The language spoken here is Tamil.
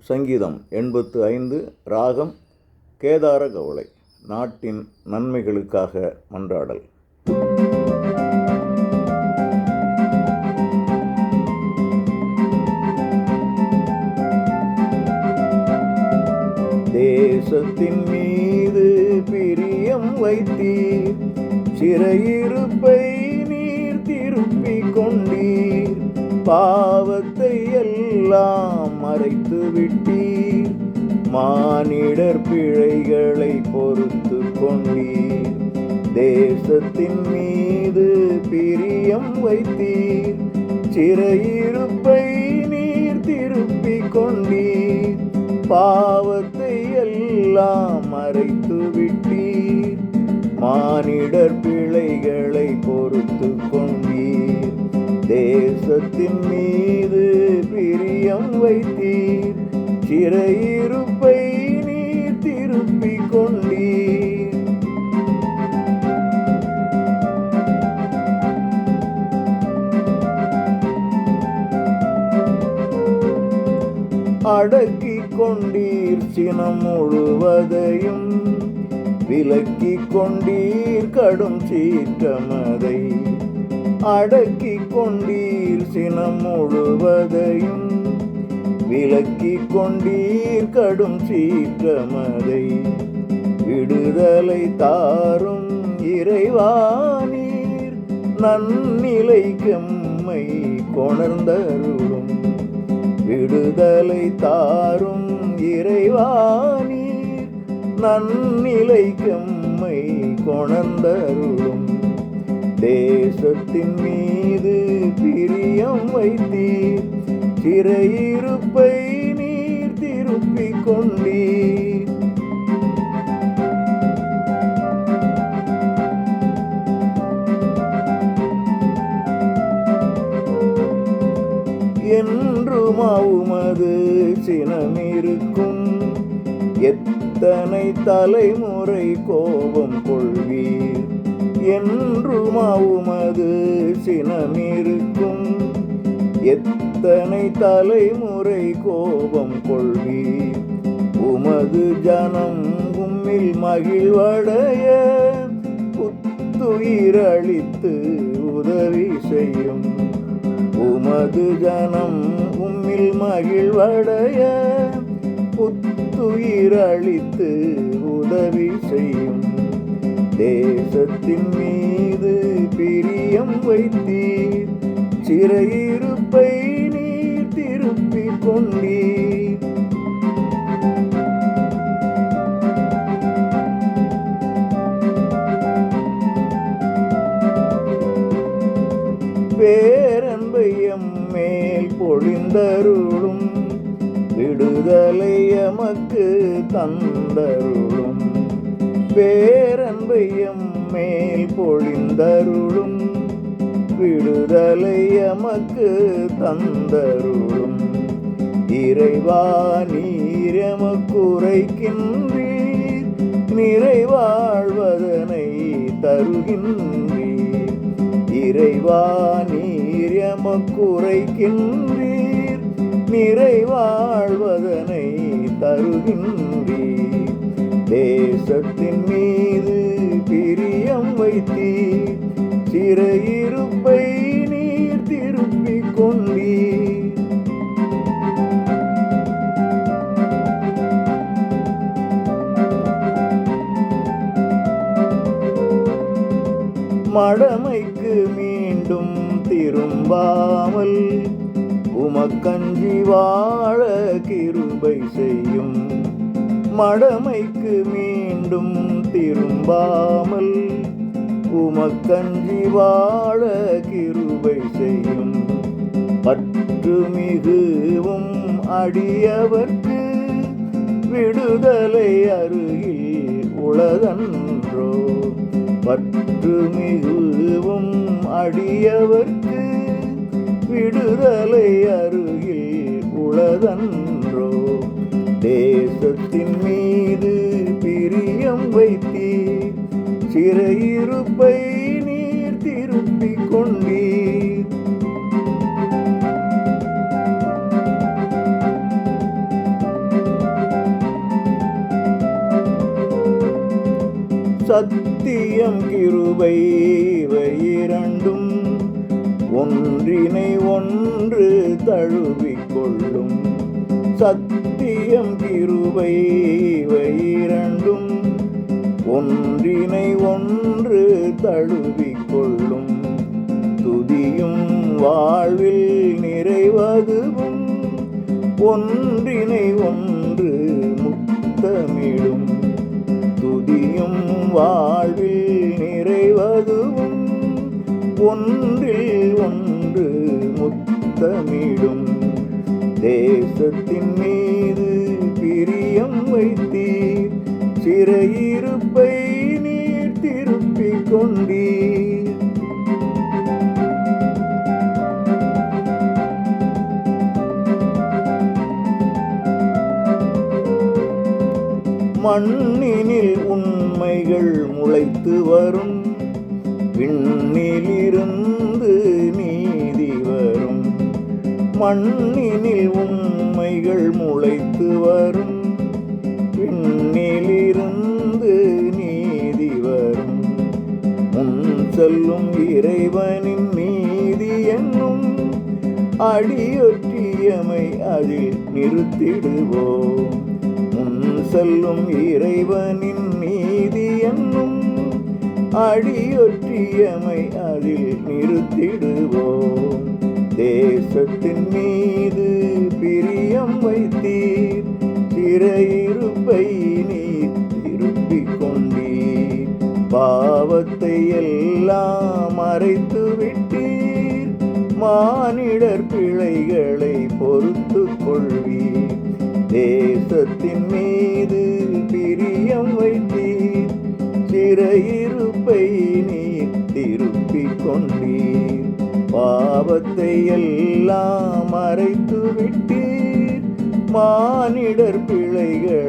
சங்கீதம் 85 ராகம் கேதார கவலை. நாட்டின் நன்மைகளுக்காக மன்றாடல். தேசத்தின் மீது பிரியம் வைத்தீர், சிறையிருப்பை நீர் திருப்பிக் கொண்டீர். பாவத்தை எல்லாம் மறைத்து விட்டீர், மானிடர் பிழைகளை பொறுத்து கொண்டீர். தேசத்தின் மீது பிரியம் வைத்தீர், சிறையிருப்பை நீர் திருப்பிக் கொண்டீர். பாவத்தை எல்லாம் மறைத்து விட்டீர், மானிடர் பிழைகளை பொறுத்து கொண்டீர். தேசத்தின் மீது பிரியம் வைத்தீர், சிறையிருப்பை நீர் திருப்பிக் கொண்டீர். அடக்கிக் கொண்டீர் சினம் முழுவதையும், விலக்கிக் கொண்டீர் கடும் சீற்றமதை. அடக்கிக் கொண்டீர் சினம் முழுவதையும், விலக்கிக் கொண்டீர் கடும் சீற்றமதை. விடுதலை தாரும் இறைவா நீர், நன்னிலைக்கெம்மை கொணர்ந்தருளும். விடுதலை தாரும் இறைவா நீர், நன்னிலைக்கெம்மை கொணர்ந்தருளும். தேசத்தின் மீது பிரியம் வைத்தீர், சிறையிருப்பை நீர் திருப்பிக் கொண்டீர். என்றும் உமது சினமிருக்கும், எத்தனை தலைமுறை கோபம் கொள்வீர். என்றும் உமது சினமிருக்கும், எத்தனை தலைமுறை கோபம் கொள்வீர். உமது ஜனம் உம்மில் மகிழ்வடைய, புத்துயிரளித்து உதவி செய்யும். உமது ஜனம் உம்மில் மகிழ்வடைய, புத்துயிரளித்து உதவி செய்யும். தேசத்தின் மீது பிரியம் வைத்தீர், சிறையிருப்பை நீர் திருப்பிக் கொண்டீர். பேரன்பை எம்மேல் பொழிந்தருளும், விடுதலை எமக்கு தந்தருளும். பேரன்பை எம்மேல் பொழிந்தருளும், விடுதலை எமக்கு தந்தருளும். இறைவா நீர் எமக்குரைக்கின்றீர், நிறைவாழ்வதனை தருகின்றீர். இறைவா நீர் எமக்குரைக்கின்றீர், நிறைவாழ்வதனை தருகின்றீர். தேசத்தின் மீது பிரியம் வைத்தீர், சிறையிருப்பை நீர் திருப்பிக் கொண்டீர். மடமைக்கு மீண்டும் திரும்பாமல், உமக்கஞ்சி வாழ கிருபை செய்யும். மடமைக்கு மீண்டும் திரும்பாமல், உமக்கஞ்சி வாழ கிருபை செய்யும். பற்று மிகவும் அடியவர்க்கு, விடுதலை அருகில் உளதன்றோ. பற்று மிகவும் அடியவர்க்கு, விடுதலை அருகில் உளதன்றோ. தேசத்தின் மீது பிரியம் வைத்தீர், சிறையிருப்பை நீர் திருப்பிக் கொண்டீர். சத்தியம் கிருபை இவை இரண்டும் ஒன்றினை ஒன்று தழுவிக்கொள்ளும். சத்தியம் கிருபை இவை இரண்டும் ஒன்றினை ஒன்று தழுவிக்கொள்ளும். துதியும் வாழ்வில் நிறைவதுவும் ஒன்றினை ஒன்று முத்தமிடும். துதியும் வாழ்வில் நிறைவதுவும் ஒன்றில் ஒன்று முத்தமிடும். தேசத்தின் மீது பிரியம் வைத்தீர், சிறையிருப்பை நீர் திருப்பிக் கொண்டீர். மண்ணினில் உண்மைகள் முளைத்து வரும், விண்ணிலிருந்து நீதி வரும். மண்ணினில் உண்மைகள் முளைத்து வரும், விண்ணிலிருந்து நீதி வரும். முன் செல்லும் இறைவனின் நீதி என்னும் அடியொற்றியமை அதில் நிறுத்திடுவோம். முன் செல்லும் இறைவனின் நீதி என்னும் அடியொற்றியமை அதில் நிறுத்திடுவோம். தேசத்தின் மீது பிரியம் வைத்தீர், சிறையிருப்பை நீர் திருப்பிக் கொண்டீர். பாவத்தை எல்லாம் மறைத்து விட்டீர், மானிடர் பிழைகளை பொறுத்துக் கொள்வீர். தேசத்தின் மீது பிரியம் வைத்தீர், சிறையிருப்பை நீர் திருப்பிக் கொண்டீர். பாவத்தை எல்லாம் மறைத்து விட்டீர், மானிடர் பிழைகளை